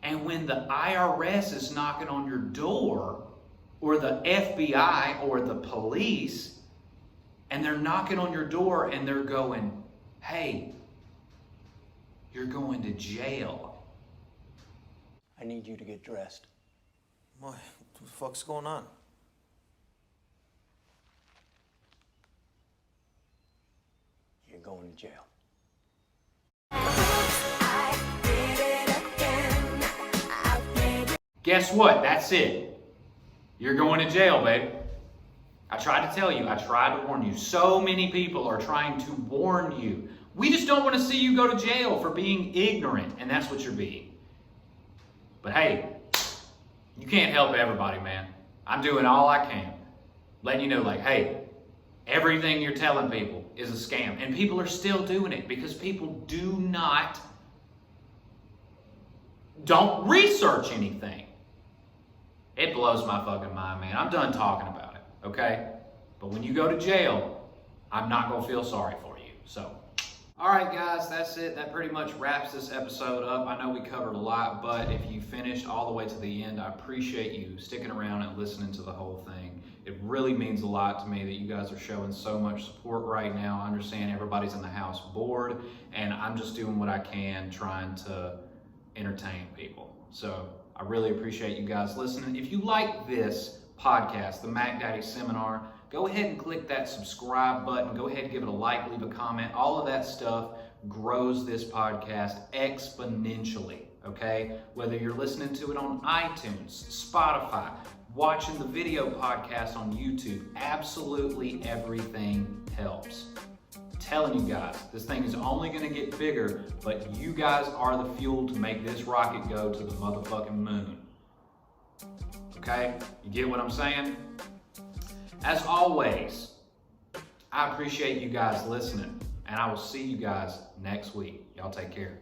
And when the IRS is knocking on your door, or the FBI or the police, and they're knocking on your door and they're going, hey, you're going to jail. I need you to get dressed. What the fuck's going on? You're going to jail. Guess what? That's it. You're going to jail, baby. I tried to tell you. I tried to warn you. So many people are trying to warn you. We just don't want to see you go to jail for being ignorant, and that's what you're being. But hey, you can't help everybody, man. I'm doing all I can. Letting you know, like, hey, everything you're telling people is a scam. And people are still doing it because people don't research anything. It blows my fucking mind, man. I'm done talking about it, okay? But when you go to jail, I'm not going to feel sorry for you. So, all right, guys, that's it. That pretty much wraps this episode up. I know we covered a lot, but if you finished all the way to the end, I appreciate you sticking around and listening to the whole thing. It really means a lot to me that you guys are showing so much support right now. I understand everybody's in the house bored, and I'm just doing what I can trying to entertain people. So I really appreciate you guys listening. If you like this podcast, the Mac Daddy Seminar, go ahead and click that subscribe button. Go ahead and give it a like, leave a comment. All of that stuff grows this podcast exponentially, okay? Whether you're listening to it on iTunes, Spotify, watching the video podcast on YouTube, absolutely everything helps. I'm telling you guys, this thing is only going to get bigger, but you guys are the fuel to make this rocket go to the motherfucking moon. Okay? You get what I'm saying? As always, I appreciate you guys listening, and I will see you guys next week. Y'all take care.